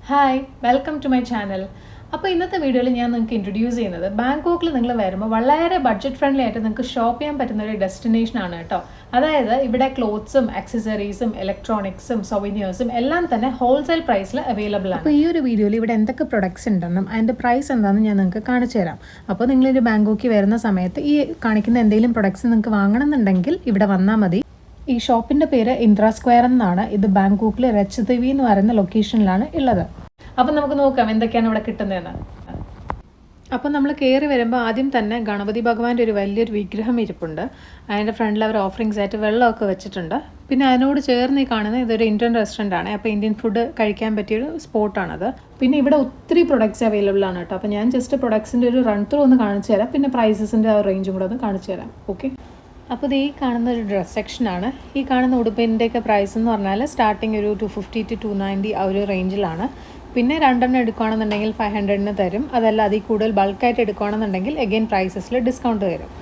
Hi welcome to my channel. അപ്പോൾ ഇന്നത്തെ വീഡിയോയിൽ ഞാൻ നിങ്ങൾക്ക് ഇൻട്രൊഡ്യൂസ് ചെയ്യുന്നത് ബാങ്കോക്കിൽ നിങ്ങൾ വരുമ്പോൾ വളരെ ബഡ്ജറ്റ് ഫ്രണ്ട്ലി ആയിട്ട് നിങ്ങൾക്ക് ഷോപ്പ് ചെയ്യാൻ പറ്റുന്ന ഒരു ഡെസ്റ്റിനേഷൻ ആണ് കേട്ടോ. അതായത് ഇവിടെ ക്ലോത്ത്സും ആക്സസറീസും ഇലക്ട്രോണിക്സും സൊവനിയേഴ്സും എല്ലാം തന്നെ ഹോൾസെയിൽ പ്രൈസിൽ അവൈലബിൾ ആണ്. അപ്പോൾ ഈ ഒരു വീഡിയോയിൽ ഇവിടെ എന്തൊക്കെ പ്രൊഡക്ട്സ് ഉണ്ടെന്നും അതിൻ്റെ പ്രൈസ് എന്താണെന്ന് ഞാൻ നിങ്ങൾക്ക് കാണിച്ചു തരാം. അപ്പോൾ നിങ്ങളൊരു ബാങ്കോക്കിൽ വരുന്ന സമയത്ത് ഈ കാണിക്കുന്ന എന്തെങ്കിലും പ്രൊഡക്ട്സ് നിങ്ങൾക്ക് വാങ്ങണമെന്നുണ്ടെങ്കിൽ ഇവിടെ വന്നാൽ മതി. ഈ ഷോപ്പിൻ്റെ പേര് ഇന്ദ്ര സ്ക്വയർ എന്നാണ്. ഇത് ബാങ്കോക്കിൽ രച്ചദേവി എന്ന് പറയുന്ന ലൊക്കേഷനിലാണ് ഉള്ളത്. അപ്പം നമുക്ക് നോക്കാം എന്തൊക്കെയാണ് ഇവിടെ കിട്ടുന്നതെന്ന്. അപ്പം നമ്മൾ കയറി വരുമ്പോൾ ആദ്യം തന്നെ ഗണപതി ഭഗവാന്റെ ഒരു വലിയൊരു വിഗ്രഹം ഇരിപ്പുണ്ട്. അതിൻ്റെ ഫ്രണ്ടിൽ അവർ ഓഫറിങ്സ് ആയിട്ട് വെള്ളമൊക്കെ വെച്ചിട്ടുണ്ട്. പിന്നെ അതിനോട് ചേർന്ന് ഈ കാണുന്നത് ഇതൊരു ഇന്ത്യൻ റെസ്റ്റോറൻ്റ് ആണ്. അപ്പോൾ ഇന്ത്യൻ ഫുഡ് കഴിക്കാൻ പറ്റിയൊരു സ്പോട്ടാണത്. പിന്നെ ഇവിടെ ഒത്തിരി പ്രൊഡക്ട്സ് അവൈലബിൾ ആണ് കേട്ടോ. അപ്പോൾ ഞാൻ ജസ്റ്റ് പ്രൊഡക്ട്സിൻ്റെ ഒരു റൺ ത്രൂ ഒന്ന് കാണിച്ചു തരാം. പിന്നെ പ്രൈസസിൻ്റെ ആ റേഞ്ചും കൂടെ ഒന്ന് കാണിച്ചു തരാം. ഓക്കെ, അപ്പോൾ ഇത് ഈ കാണുന്ന ഒരു ഡ്രസ് സെക്ഷനാണ്. ഈ കാണുന്ന ഉടുപ്പിൻ്റെയൊക്കെ പ്രൈസ് എന്ന് പറഞ്ഞാൽ സ്റ്റാർട്ടിങ് ഒരു 250 to 290 ആ ഒരു റേഞ്ചിലാണ്. പിന്നെ രണ്ടെണ്ണം എടുക്കുകയാണെന്നുണ്ടെങ്കിൽ 500 തരും. അതല്ല അതിൽ കൂടുതൽ ബൾക്കായിട്ട് എടുക്കുകയാണെന്നുണ്ടെങ്കിൽ എഗെയിൻ പ്രൈസസിൽ ഡിസ്കൗണ്ട് തരും.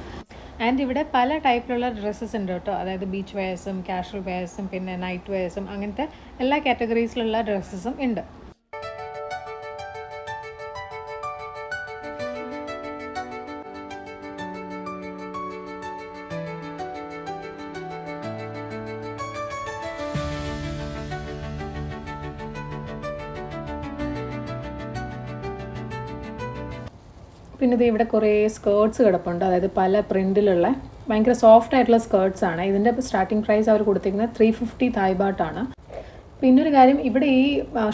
ആൻഡ് ഇവിടെ പല ടൈപ്പിലുള്ള ഡ്രസ്സസ് ഉണ്ട് കേട്ടോ. അതായത് ബീച്ച് വെയേഴ്സും കാഷ്വൽ വെയേഴ്സും പിന്നെ നൈറ്റ് വെയേഴ്സും അങ്ങനത്തെ എല്ലാ കാറ്റഗറീസിലുള്ള ഡ്രസ്സസും ഉണ്ട്. പിന്നെ ഇത് ഇവിടെ കുറേ സ്കേർട്സ് കിടപ്പുണ്ട്. അതായത് പല പ്രിൻറ്റിലുള്ള ഭയങ്കര സോഫ്റ്റ് ആയിട്ടുള്ള സ്കേർട്സ് ആണ്. ഇതിൻ്റെ സ്റ്റാർട്ടിംഗ് പ്രൈസ് അവർ കൊടുത്തിരിക്കുന്നത് 350 തായ് ബാട്ടാണ്. പിന്നൊരു കാര്യം, ഇവിടെ ഈ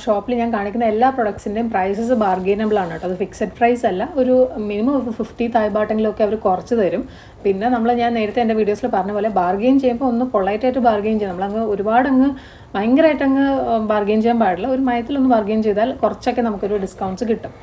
ഷോപ്പിൽ ഞാൻ കാണിക്കുന്ന എല്ലാ പ്രൊഡക്ട്സിൻ്റെയും പ്രൈസസ് ബാർഗെയിനബിൾ ആണ് കേട്ടോ. അത് ഫിക്സഡ് പ്രൈസ് അല്ല. ഒരു മിനിമം 50 തായ് ബാട്ടെങ്കിലുമൊക്കെ അവർ കുറച്ച് തരും. പിന്നെ ഞാൻ നേരത്തെ എൻ്റെ വീഡിയോസിൽ പറഞ്ഞ പോലെ ബാർഗെയിൻ ചെയ്യുമ്പോൾ ഒന്ന് പൊളൈറ്റായിട്ട് ബാർഗെയിൻ ചെയ്യും. നമ്മളങ്ങ് ഒരുപാടങ്ങ് ഭയങ്കരമായിട്ടങ്ങ് ബാർഗെയിൻ ചെയ്യാൻ പാടില്ല. ഒരു മയത്തിലൊന്ന് ബാർഗെയിൻ ചെയ്താൽ കുറച്ചൊക്കെ നമുക്കൊരു ഡിസ്കൗണ്ട്സ് കിട്ടും.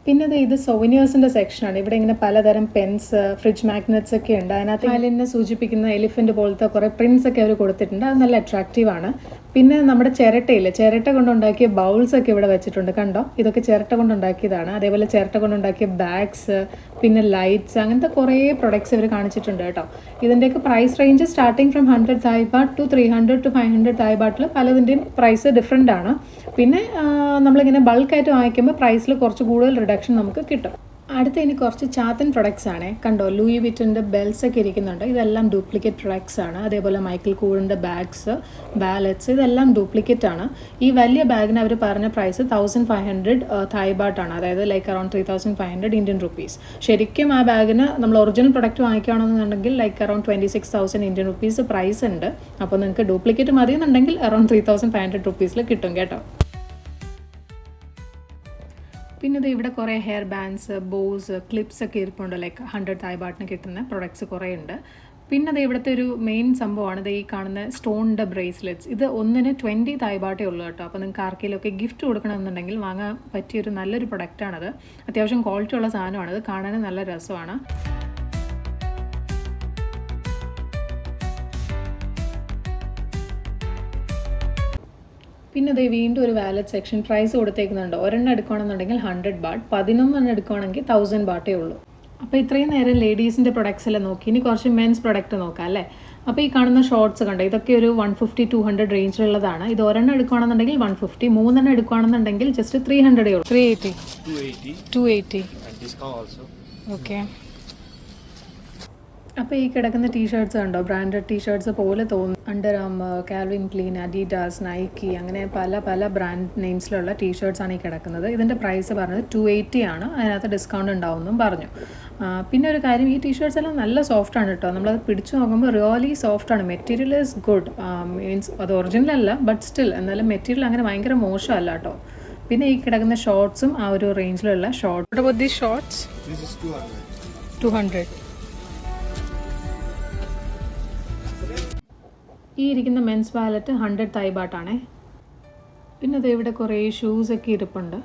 പിന്നെ ഇത് സൊവനിയേഴ്സിൻ്റെ സെക്ഷനാണ്. ഇവിടെ ഇങ്ങനെ പലതരം പെൻസ്, ഫ്രിഡ്ജ് മാഗ്നറ്റ്സ് ഒക്കെ ഉണ്ട്. അതിനകത്ത് അതിനെ സൂചിപ്പിക്കുന്ന എലിഫൻറ്റ് പോലത്തെ കുറേ പ്രിൻസ് ഒക്കെ അവർ കൊടുത്തിട്ടുണ്ട്. അത് നല്ല അട്രാക്റ്റീവാണ്. പിന്നെ നമ്മുടെ ചിരട്ട കൊണ്ടുണ്ടാക്കിയ ബൗൾസ് ഒക്കെ ഇവിടെ വെച്ചിട്ടുണ്ട്. കണ്ടോ, ഇതൊക്കെ ചിരട്ട കൊണ്ടുണ്ടാക്കിയതാണ്. അതേപോലെ ചിരട്ട കൊണ്ടുണ്ടാക്കിയ ബാഗ്സ്, പിന്നെ ലൈറ്റ്സ്, അങ്ങനത്തെ കുറേ പ്രൊഡക്ട്സ് ഇവർ കാണിച്ചിട്ടുണ്ട് കേട്ടോ. ഇതിൻ്റെയൊക്കെ price range starting from 100 Thai baht to 300 to 500 Thai ബാട്ടിൽ പലതിൻ്റെയും പ്രൈസ് ഡിഫറെൻ്റ് ആണ്. പിന്നെ നമ്മളിങ്ങനെ ബൾക്കായിട്ട് വാങ്ങിക്കുമ്പോൾ പ്രൈസിൽ കുറച്ച് കൂടുതൽ റിഡക്ഷൻ നമുക്ക് കിട്ടും. അടുത്ത ഇനി കുറച്ച് ചാത്തൻ പ്രൊഡക്ട്സ് ആണ്. കണ്ടോ, ലൂയി വിറ്റൻ്റെ ബെൽസ് ഒക്കെ ഇരിക്കുന്നുണ്ട്. ഇതെല്ലാം ഡ്യൂപ്ലിക്കേറ്റ് പ്രൊഡക്ട്സ് ആണ്. അതേപോലെ മൈക്കിൾ കൂറിൻ്റെ ബാഗ്സ്, വാലറ്റ്സ്, ഇതെല്ലാം ഡ്യൂപ്ലിക്കേറ്റ് ആണ്. ഈ വലിയ ബാഗിന് അവർ പറഞ്ഞ പ്രൈസ് 1500 തായ് ബാട്ടാണ്. അതായത് ലൈക്ക് അറൌണ്ട് 3500 ഇന്ത്യൻ റുപ്പീസ്. ശരിക്കും ആ ബാഗിന് നമ്മൾ ഒറിജിനൽ പ്രൊഡക്റ്റ് വാങ്ങിക്കുകയാണെന്നുണ്ടെങ്കിൽ like around 26,000 Indian rupees price ഉണ്ട്. അപ്പോൾ നിങ്ങൾക്ക് ഡ്യൂപ്ലിക്കേറ്റ് മതിയെന്നുണ്ടെങ്കിൽ അറൌണ്ട് 3500 റുപ്പീസിൽ കിട്ടും കേട്ടോ. പിന്നെ ഇവിടെ കുറേ ഹെയർ ബാൻഡ്സ്, ബോസ്, ക്ലിപ്സ് ഒക്കെ ഇരിപ്പുണ്ട്. ലൈക്ക് 100 തായ് ബാട്ടിന് കിട്ടുന്ന പ്രൊഡക്ട്സ് കുറേ ഉണ്ട്. പിന്നെ ഇവിടുത്തെ ഒരു മെയിൻ സംഭവമാണ് ഈ കാണുന്ന സ്റ്റോണിൻ്റെ ബ്രേസ്ലെറ്റ്സ്. ഇത് ഒന്നിന് 20 തായ് ബാട്ടേ ഉള്ളൂ കേട്ടോ. അപ്പോൾ നിങ്ങൾക്ക് ആർക്കെങ്കിലുമൊക്കെ ഗിഫ്റ്റ് കൊടുക്കണമെന്നുണ്ടെങ്കിൽ വാങ്ങാൻ പറ്റിയൊരു നല്ലൊരു പ്രൊഡക്റ്റാണത്. അത്യാവശ്യം ക്വാളിറ്റി ഉള്ള സാധനമാണ്. ഇത് കാണാൻ നല്ല രസമാണ്. പിന്നെ വീണ്ടും ഒരു വാലറ്റ് സെക്ഷൻ. പ്രൈസ് കൊടുത്തേക്കുന്നുണ്ട്. ഒരെണ്ണം എടുക്കുകയാണെന്നുണ്ടെങ്കിൽ 100 ബാട്ട്, 11 എടുക്കുകയാണെങ്കിൽ 1000 ബാട്ടേ ഉള്ളൂ. അപ്പോൾ ഇത്രയും നേരം ലേഡീസിൻ്റെ പ്രൊഡക്ട്സ് എല്ലാം നോക്കി. ഇനി കുറച്ച് മെൻസ് പ്രൊഡക്റ്റ് നോക്കാം അല്ലേ. അപ്പോൾ ഈ കാണുന്ന ഷോർട്സ് കണ്ടോ, ഇതൊക്കെ ഒരു 150-200 റേഞ്ചിലുള്ളതാണ്. ഇത് ഒരെണ്ണം എടുക്കുകയാണെന്നുണ്ടെങ്കിൽ 150, 3 എടുക്കുകയാണെന്നുണ്ടെങ്കിൽ ജസ്റ്റ് 300 ഉള്ളൂ. 280. ഓക്കെ. അപ്പോൾ ഈ കിടക്കുന്ന ടീഷർട്ട്സ് കണ്ടോ, ബ്രാൻഡഡ് ടീഷർട്ട്സ് പോലെ തോന്നും. Under armour, Calvin clean, Adidas, Nike, അങ്ങനെ പല ബ്രാൻഡ് നെയിംസിലുള്ള ടീഷർട്ട്സാണ് ഈ കിടക്കുന്നത്. ഇതിൻ്റെ പ്രൈസ് പറഞ്ഞത് 280 ആണ്. അതിനകത്ത് ഡിസ്കൗണ്ട് ഉണ്ടാവുമെന്നും പറഞ്ഞു. പിന്നെ ഒരു കാര്യം, ഈ ടീഷർട്ട്സ് എല്ലാം നല്ല സോഫ്റ്റ് ആണ് കേട്ടോ. നമ്മളത് പിടിച്ചു നോക്കുമ്പോൾ റിയലി സോഫ്റ്റ് ആണ്. Material is good. മീൻസ് അത് ഒറിജിനൽ അല്ല, ബട്ട് സ്റ്റിൽ എന്നാലും മെറ്റീരിയൽ അങ്ങനെ ഭയങ്കര മോശമല്ല കേട്ടോ. പിന്നെ ഈ കിടക്കുന്ന ഷോർട്ട്സും ആ ഒരു റേഞ്ചിലുള്ള ഷോർട്ട്സ് 200. ഈ ഇരിക്കുന്ന മെൻസ് വാലറ്റ് 100 തായ് ബാട്ടാണേ. പിന്നെ ഇവിടെ കുറേ ഷൂസൊക്കെ ഇരിപ്പുണ്ട്.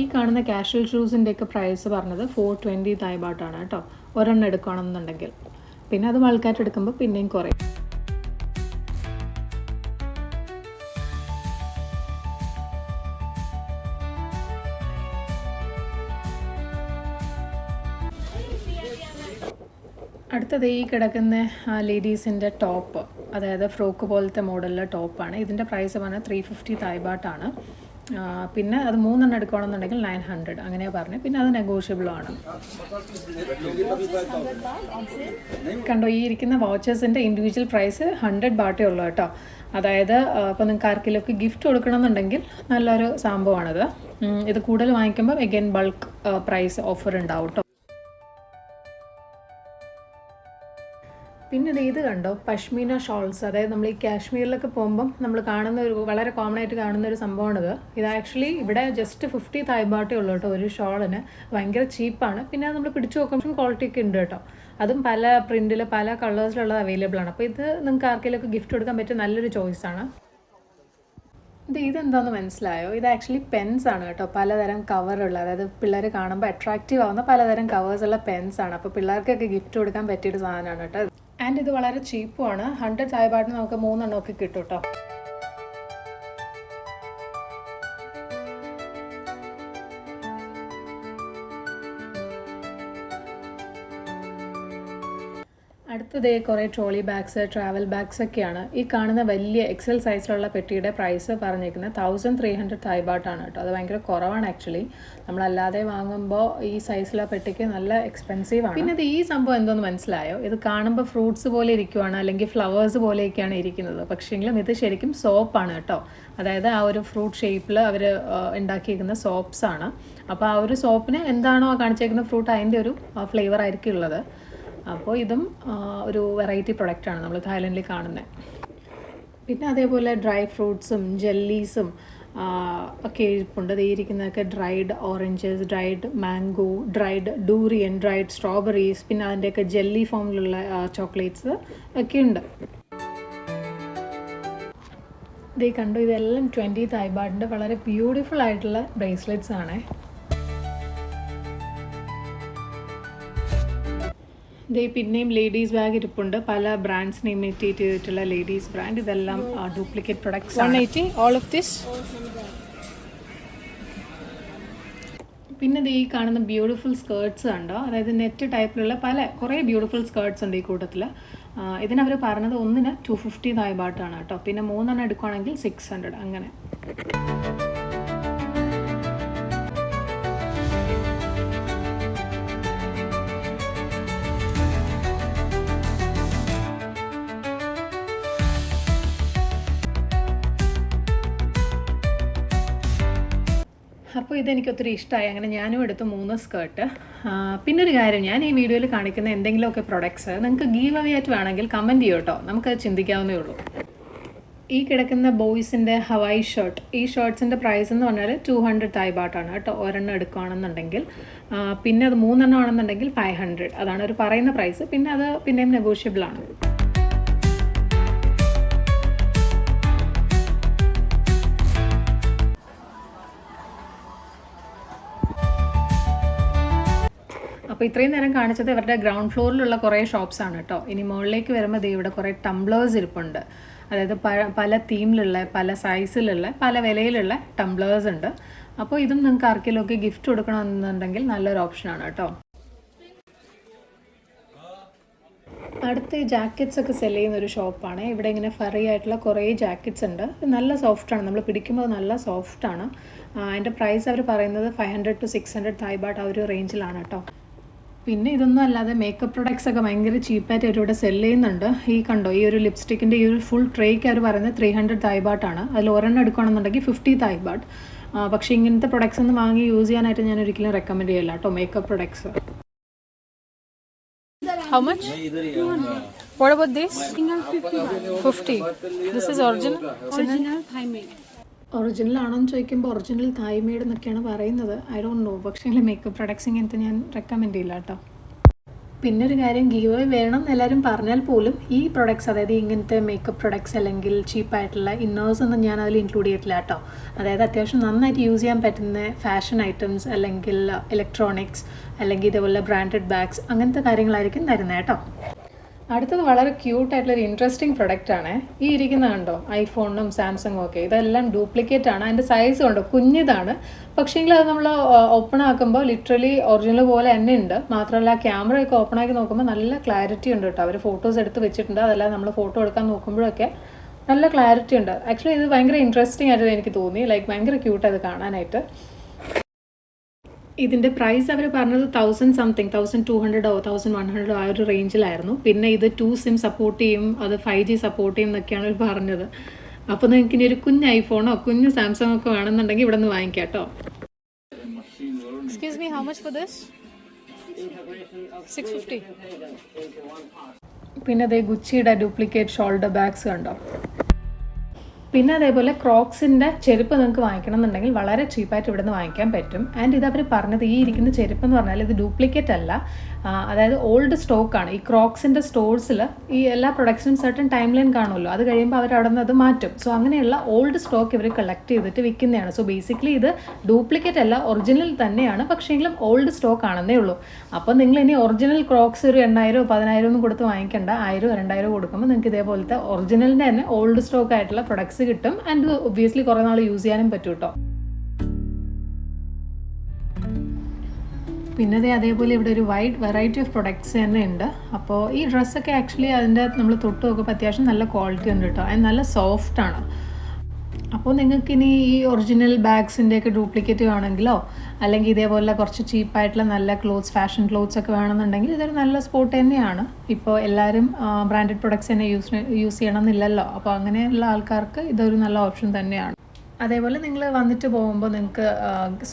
ഈ കാണുന്ന കാഷ്വൽ ഷൂസിൻ്റെയൊക്കെ പ്രൈസ് പറഞ്ഞത് 420 തായ് ബാട്ടാണ് കേട്ടോ. ഒരെണ്ണം എടുക്കുകയാണെന്നുണ്ടെങ്കിൽ. പിന്നെ അത് ബൾക്കായിട്ട് എടുക്കുമ്പോൾ പിന്നെയും കുറയും. അടുത്തത് ഈ കിടക്കുന്ന ലേഡീസിൻ്റെ ടോപ്പ്. അതായത് ഫ്രോക്ക് പോലത്തെ മോഡലിലെ ടോപ്പാണ്. ഇതിൻ്റെ പ്രൈസ് പറഞ്ഞാൽ 350 തായ് ബാട്ടാണ്. പിന്നെ അത് 3 എടുക്കുകയാണെന്നുണ്ടെങ്കിൽ 900 അങ്ങനെയാണ് പറഞ്ഞത്. പിന്നെ അത് നെഗോഷ്യബിളുമാണ്. കണ്ടോ, ഈ ഇരിക്കുന്ന വാച്ചസിൻ്റെ ഇൻഡിവിജ്വൽ പ്രൈസ് 100 ബാട്ടേ ഉള്ളൂ കേട്ടോ. അതായത് ഇപ്പോൾ നിങ്ങൾക്ക് ആർക്കെങ്കിലുമൊക്കെ ഗിഫ്റ്റ് കൊടുക്കണമെന്നുണ്ടെങ്കിൽ നല്ലൊരു സംഭവമാണിത്. ഇത് കൂടുതൽ വാങ്ങിക്കുമ്പോൾ എഗെയിൻ ബൾക്ക് പ്രൈസ് ഓഫർ ഉണ്ടാവും കേട്ടോ. പിന്നെ ഇത് കണ്ടോ, പഷ്മീന ഷോൾസ്. അതായത് നമ്മൾ ഈ കാശ്മീരിലൊക്കെ പോകുമ്പം നമ്മൾ കാണുന്ന ഒരു വളരെ കോമൺ ആയിട്ട് കാണുന്ന ഒരു സംഭവമാണിത്. ഇത് ആക്ച്വലി ഇവിടെ ജസ്റ്റ് 50 തായ് ബാട്ടേ ഉള്ളൂ കേട്ടോ ഒരു ഷോളിന്. ഭയങ്കര ചീപ്പാണ്. പിന്നെ നമ്മൾ പിടിച്ചു നോക്കുമ്പോൾ ക്വാളിറ്റി ഒക്കെ ഉണ്ട് കേട്ടോ. അതും പല പ്രിൻറ്റിൽ പല കളേഴ്സിലുള്ളത് അവൈലബിൾ ആണ്. അപ്പോൾ ഇത് നിങ്ങൾക്ക് ആർക്കെങ്കിലുമൊക്കെ ഗിഫ്റ്റ് കൊടുക്കാൻ പറ്റിയ നല്ലൊരു ചോയ്സാണ്. ഇതെന്താണെന്ന് മനസ്സിലായോ? ഇത് ആക്ച്വലി പെൻസ് ആണ് കേട്ടോ. പലതരം കവറുള്ള, അതായത് പിള്ളേർ കാണുമ്പോൾ അട്രാക്റ്റീവ് ആവുന്ന പലതരം കവേഴ്സുള്ള പെൻസ് ആണ്. അപ്പോൾ പിള്ളേർക്കൊക്കെ ഗിഫ്റ്റ് കൊടുക്കാൻ പറ്റിയൊരു സാധനമാണ് കേട്ടോ. ആൻഡ് ഇത് വളരെ ചീപ്പുമാണ്. 100 തായ് ബാട്ടിന് നമുക്ക് 3 എണ്ണമൊക്കെ കിട്ടും കേട്ടോ. അടുത്തത് കുറേ ട്രോളി ബാഗ്സ്, ട്രാവൽ ബാഗ്സ് ഒക്കെയാണ്. ഈ കാണുന്ന വലിയ എക്സൽ സൈസിലുള്ള പെട്ടിയുടെ പ്രൈസ് പറഞ്ഞിരിക്കുന്നത് 1300 തായ് ബാട്ടാണ് കേട്ടോ. അത് ഭയങ്കര കുറവാണ് ആക്ച്വലി. നമ്മളല്ലാതെ വാങ്ങുമ്പോൾ ഈ സൈസിലുള്ള പെട്ടിക്ക് നല്ല എക്സ്പെൻസീവ് ആണ്. പിന്നെ ഈ സംഭവം എന്തോന്ന് മനസ്സിലായോ? ഇത് കാണുമ്പോൾ ഫ്രൂട്ട്സ് പോലെ ഇരിക്കുവാണ്, അല്ലെങ്കിൽ ഫ്ലവേഴ്സ് പോലെയൊക്കെയാണ് ഇരിക്കുന്നത്. പക്ഷേങ്കിലും ഇത് ശരിക്കും സോപ്പാണ് കേട്ടോ. അതായത് ആ ഒരു ഫ്രൂട്ട് ഷേപ്പിൽ അവർ ഉണ്ടാക്കിയിരിക്കുന്ന സോപ്സാണ്. അപ്പോൾ ആ ഒരു സോപ്പിന് എന്താണോ കാണിച്ചേക്കുന്ന ഫ്രൂട്ട് അതിൻ്റെ ഒരു ഫ്ലേവർ ആയിരിക്കും ഉള്ളത്. അപ്പോൾ ഇതും ഒരു വെറൈറ്റി പ്രൊഡക്റ്റാണ് നമ്മൾ തായ്ലൻഡിൽ കാണുന്നത്. പിന്നെ അതേപോലെ ഡ്രൈ ഫ്രൂട്ട്സും ജെല്ലീസും ഒക്കെ ഇരിപ്പുണ്ട്. ഇരിക്കുന്നതൊക്കെ dried oranges, dried mango, dried durian, dried strawberries, പിന്നെ അതിൻ്റെയൊക്കെ ജെല്ലി ഫോമിലുള്ള ചോക്ലേറ്റ്സ് ഒക്കെ ഉണ്ട്. ഇത് കണ്ടു, ഇതെല്ലാം 20 തായ് ബാട്ടിൻ്റെ വളരെ ബ്യൂട്ടിഫുൾ ആയിട്ടുള്ള ബ്രേസ്ലെറ്റ്സ് ആണ്. പിന്നെയും ലേഡീസ് ബാഗ് ഇരിപ്പുണ്ട്. പല ബ്രാൻഡ്സിനെ ഇമിറ്റേറ്റ് ചെയ്തിട്ടുള്ള ലേഡീസ് ബ്രാൻഡ്. ഇതെല്ലാം duplicate products. 180 all of this. പിന്നെ ഈ കാണുന്ന ബ്യൂട്ടിഫുൾ സ്കേർട്ട്സ് കണ്ടോ? അതായത് നെറ്റ് ടൈപ്പിലുള്ള കുറേ ബ്യൂട്ടിഫുൾ സ്കേർട്ട്സ് ഉണ്ട് ഈ കൂട്ടത്തിൽ. ഇതിനവർ പറഞ്ഞത് ഒന്നിന് 250 തായ് ബാട്ടാണ് കേട്ടോ. പിന്നെ 3 എണ്ണം എടുക്കുകയാണെങ്കിൽ 600 അങ്ങനെ. അപ്പോൾ ഇതെനിക്ക് ഒത്തിരി ഇഷ്ടമായി. അങ്ങനെ ഞാനും എടുത്തു 3 സ്കേർട്ട്. പിന്നെ ഒരു കാര്യം, ഞാൻ ഈ വീഡിയോയിൽ കാണിക്കുന്ന എന്തെങ്കിലുമൊക്കെ പ്രൊഡക്ട്സ് നിങ്ങൾക്ക് ഗീവ് അവേ ആയിട്ട് വേണമെങ്കിൽ കമൻറ്റ് ചെയ്യൂ കേട്ടോ. നമുക്കത് ചിന്തിക്കാവുന്നേ ഉള്ളൂ. ഈ കിടക്കുന്ന ബോയ്സിൻ്റെ ഹവായി ഷർട്ട്, ഈ ഷർട്ട്സിൻ്റെ പ്രൈസ് എന്ന് പറഞ്ഞാൽ 200 തായ് ബാട്ടാണ് കേട്ടോ ഒരെണ്ണം എടുക്കുകയാണെന്നുണ്ടെങ്കിൽ. പിന്നെ അത് 3 എണ്ണം ആണെന്നുണ്ടെങ്കിൽ 500. അതാണ് ഒരു പറയുന്ന പ്രൈസ്. പിന്നെ അത് പിന്നെയും നെഗോഷ്യബിളാണ്. അപ്പോൾ ഇത്രയും നേരം കാണിച്ചത് ഇവരുടെ ഗ്രൗണ്ട് ഫ്ലോറിലുള്ള കുറേ ഷോപ്സാണ് കേട്ടോ. ഇനി മുകളിലേക്ക് വരുമ്പോൾ ഇവിടെ കുറേ ടംബ്ലേഴ്സ് ഇരിപ്പുണ്ട്. അതായത് പല തീമിലുള്ള, പല സൈസിലുള്ള, പല വിലയിലുള്ള ടംബ്ലേഴ്സ് ഉണ്ട്. അപ്പോൾ ഇതും നിങ്ങൾക്ക് ആർക്കെങ്കിലുമൊക്കെ ഗിഫ്റ്റ് കൊടുക്കണമെന്നുണ്ടെങ്കിൽ നല്ലൊരു ഓപ്ഷനാണ് കേട്ടോ. അടുത്ത ജാക്കറ്റ്സ് ഒക്കെ സെല് ചെയ്യുന്ന ഒരു ഷോപ്പാണ്. ഇവിടെ ഇങ്ങനെ ഫറി ആയിട്ടുള്ള കുറേ ജാക്കറ്റ്സ് ഉണ്ട്. നല്ല സോഫ്റ്റാണ്, നമ്മൾ പിടിക്കുമ്പോൾ നല്ല സോഫ്റ്റാണ്. അതിൻ്റെ പ്രൈസ് അവർ പറയുന്നത് 500 to 600 തായ് ബാട്ട് ആ ഒരു റേഞ്ചിലാണ് കേട്ടോ. പിന്നെ ഇതൊന്നും അല്ലാതെ മേക്കപ്പ് പ്രൊഡക്ട്സ് ഒക്കെ ഭയങ്കര ചീപ്പായിട്ട് അവരിവിടെ സെല് ചെയ്യുന്നുണ്ട്. ഈ കണ്ടോ, ഈ ഒരു ലിപ്സ്റ്റിക്കിൻ്റെ ഈ ഒരു ഫുൾ ട്രേക്ക് അവർ പറയുന്നത് 300 തായ് ബാട്ടാണ്. അതിൽ ഒരെണ്ണം എടുക്കുകയാണെന്നുണ്ടെങ്കിൽ 50 തായ് ബാട്ട്. പക്ഷേ ഇങ്ങനത്തെ പ്രൊഡക്ട്സ് ഒന്നും വാങ്ങി യൂസ് ചെയ്യാനായിട്ട് ഞാൻ ഒരിക്കലും റെക്കമെൻഡ് ചെയ്യില്ല കേട്ടോ, makeup products. How much? 200. What about this? 50. This is original Thai made. Original ആണോന്ന് ചോദിക്കുമ്പോൾ ഒറിജിനൽ തായ് മെയ്ഡ് എന്നൊക്കെയാണ് പറയുന്നത്. I don't know. പക്ഷേ മേക്കപ്പ് പ്രൊഡക്ട്സ് ഇങ്ങനത്തെ ഞാൻ റെക്കമെൻഡ് ചെയ്യില്ല കേട്ടോ. പിന്നെ ഒരു കാര്യം, ഗീവ് അവേ വേണം എന്നെല്ലാവരും പറഞ്ഞാൽ പോലും ഈ പ്രൊഡക്ട്സ്, അതായത് ഇങ്ങനത്തെ മേക്കപ്പ് പ്രൊഡക്ട്സ് അല്ലെങ്കിൽ ചീപ്പായിട്ടുള്ള ഇന്നേഴ്സ് ഒന്നും ഞാൻ അതിൽ ഇൻക്ലൂഡ് ചെയ്തിട്ടില്ല കേട്ടോ. അതായത് അത്യാവശ്യം നന്നായിട്ട് യൂസ് ചെയ്യാൻ പറ്റുന്ന ഫാഷൻ ഐറ്റംസ് അല്ലെങ്കിൽ ഇലക്ട്രോണിക്സ് അല്ലെങ്കിൽ ഇതേപോലെ ബ്രാൻഡഡ് ബാഗ്സ് അങ്ങനത്തെ കാര്യങ്ങളായിരിക്കും തരുന്നത് കേട്ടോ. അടുത്തത് വളരെ ക്യൂട്ടായിട്ടുള്ളൊരു ഇൻട്രസ്റ്റിംഗ് പ്രൊഡക്റ്റ് ആണ്. ഈ ഇരിക്കുന്ന കണ്ടോ, ഐഫോണിനും സാംസങ്ങും ഒക്കെ ഇതെല്ലാം ഡ്യൂപ്ലിക്കേറ്റ് ആണ്. അതിൻ്റെ സൈസ് കണ്ടോ, കുഞ്ഞിതാണ്. പക്ഷേങ്കിൽ അത് നമ്മൾ ഓപ്പൺ ആക്കുമ്പോൾ ലിറ്ററലി ഒറിജിനൽ പോലെ തന്നെ ഉണ്ട്. മാത്രമല്ല ക്യാമറയൊക്കെ ഓപ്പൺ ആക്കി നോക്കുമ്പോൾ നല്ല ക്ലാരിറ്റി ഉണ്ട് കേട്ടോ. അവർ ഫോട്ടോസ് എടുത്ത് വെച്ചിട്ടുണ്ട്. അതല്ല നമ്മൾ ഫോട്ടോ എടുക്കാൻ നോക്കുമ്പോഴൊക്കെ നല്ല ക്ലാരിറ്റി ഉണ്ട്. ആക്ച്വലി ഇത് ഭയങ്കര ഇൻട്രസ്റ്റിംഗ് ആയിട്ട് എനിക്ക് തോന്നി. ലൈക്ക് ഭയങ്കര ക്യൂട്ടായത് കാണാനായിട്ട്. ഇതിൻ്റെ പ്രൈസ് അവർ പറഞ്ഞത് 1000 സംതിങ്, 1200 1100 ആ ഒരു റേഞ്ചിലായിരുന്നു. പിന്നെ ഇത് 2 സിം സപ്പോർട്ട് ചെയ്യും, അത് 5G സപ്പോർട്ട് ചെയ്യും എന്നൊക്കെയാണ് അവർ പറഞ്ഞത്. അപ്പോൾ നിങ്ങൾക്ക് ഇനി ഒരു കുഞ്ഞ് ഐഫോണോ കുഞ്ഞ് സാംസങ് ഒക്കെ വേണമെന്നുണ്ടെങ്കിൽ ഇവിടെ നിന്ന് വാങ്ങിക്കാം കേട്ടോ. Excuse me, how much for this? 650. പിന്നെ അതേ ഗുച്ചിയുടെ ഡ്യൂപ്ലിക്കേറ്റ് ഷോൾഡർ ബാഗ്സ് കണ്ടോ. പിന്നെ അതേപോലെ ക്രോക്സിൻ്റെ ചെരുപ്പ് നിങ്ങൾക്ക് വാങ്ങിക്കണം എന്നുണ്ടെങ്കിൽ വളരെ ചീപ്പായിട്ട് ഇവിടെ നിന്ന് വാങ്ങിക്കാൻ പറ്റും. ആൻഡ് ഇത് അവർ പറഞ്ഞത് ഈ ഇരിക്കുന്ന ചെരുപ്പ് എന്ന് പറഞ്ഞാൽ ഇത് ഡ്യൂപ്ലിക്കേറ്റ് അല്ല, അതായത് ഓൾഡ് സ്റ്റോക്കാണ്. ഈ ക്രോക്സിൻ്റെ സ്റ്റോഴ്സിൽ ഈ എല്ലാ പ്രൊഡക്ട്സിനും സർട്ടൺ ടൈം ലൈൻ കാണുമല്ലോ, അത് കഴിയുമ്പോൾ അവർ അവിടെ നിന്ന് അത് മാറ്റും. സോ അങ്ങനെയുള്ള ഓൾഡ് സ്റ്റോക്ക് ഇവർ കളക്ട് ചെയ്തിട്ട് വിൽക്കുന്നതാണ്. സോ ബേസിക്കലി ഇത് ഡ്യൂപ്ലിക്കേറ്റ് അല്ല, ഒറിജിനൽ തന്നെയാണ്, പക്ഷേങ്കിലും ഓൾഡ് സ്റ്റോക്ക് ആണെന്നേ ഉള്ളൂ. അപ്പോൾ നിങ്ങൾ ഇനി ഒറിജിനൽ ക്രോക്സ് ഒരു 8000 10,000 ഒന്നും കൊടുത്ത് വാങ്ങിക്കേണ്ട. 1000 2000 കൊടുക്കുമ്പോൾ നിങ്ങൾക്ക് ഇതേപോലത്തെ ഒറിജിനലിൻ്റെ തന്നെ ഓൾഡ് സ്റ്റോക്ക് ആയിട്ടുള്ള പ്രൊഡക്ട്സ് കിട്ടും. ആൻഡ് ഒബ്വിയസ്ലി കുറേ നാൾ യൂസ് ചെയ്യാനും പറ്റും കേട്ടോ. പിന്നെ അതേപോലെ ഇവിടെ ഒരു വൈഡ് വെറൈറ്റി ഓഫ് പ്രൊഡക്ട്സ് തന്നെ ഉണ്ട്. അപ്പോൾ ഈ ഡ്രസ്സൊക്കെ ആക്ച്വലി അതിൻ്റെ നമ്മൾ തൊട്ട് നോക്കുമ്പോൾ അത്യാവശ്യം നല്ല ക്വാളിറ്റി ഉണ്ട് കേട്ടോ. അത് നല്ല സോഫ്റ്റാണ്. അപ്പോൾ നിങ്ങൾക്കിനി ഈ ഒറിജിനൽ ബാഗ്സിൻ്റെയൊക്കെ ഡ്യൂപ്ലിക്കേറ്റ് വേണമെങ്കിലോ അല്ലെങ്കിൽ ഇതേപോലെ കുറച്ച് ചീപ്പായിട്ടുള്ള നല്ല ക്ലോത്ത്സ്, ഫാഷൻ ക്ലോത്ത്സ് ഒക്കെ വേണമെന്നുണ്ടെങ്കിൽ ഇതൊരു നല്ല സ്പോട്ട് തന്നെയാണ്. ഇപ്പോൾ എല്ലാവരും ബ്രാൻഡഡ് പ്രൊഡക്ട്സ് തന്നെ യൂസ് ചെയ്യണമെന്നില്ലല്ലോ. അപ്പോൾ അങ്ങനെയുള്ള ആൾക്കാർക്ക് ഇതൊരു നല്ല ഓപ്ഷൻ തന്നെയാണ്. അതേപോലെ നിങ്ങൾ വന്നിട്ട് പോകുമ്പോൾ നിങ്ങൾക്ക്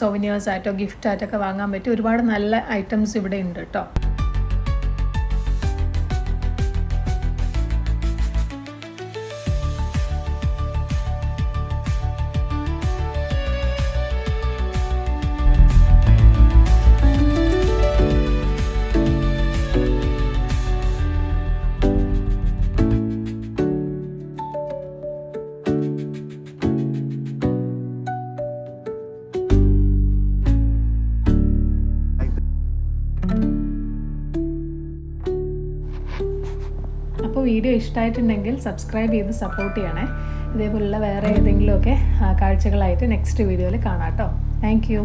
സോവിനിയേഴ്സായിട്ടോ ഗിഫ്റ്റായിട്ടൊക്കെ വാങ്ങാൻ പറ്റിയ ഒരുപാട് നല്ല ഐറ്റംസ് ഇവിടെ ഉണ്ട് കേട്ടോ. അപ്പോൾ വീഡിയോ ഇഷ്ടമായിട്ടുണ്ടെങ്കിൽ സബ്സ്ക്രൈബ് ചെയ്ത് സപ്പോർട്ട് ചെയ്യണേ. ഇതേപോലുള്ള വേറെ ഏതെങ്കിലുമൊക്കെ കാഴ്ചകളായിട്ട് നെക്സ്റ്റ് വീഡിയോയിൽ കാണാം കേട്ടോ. Thank you.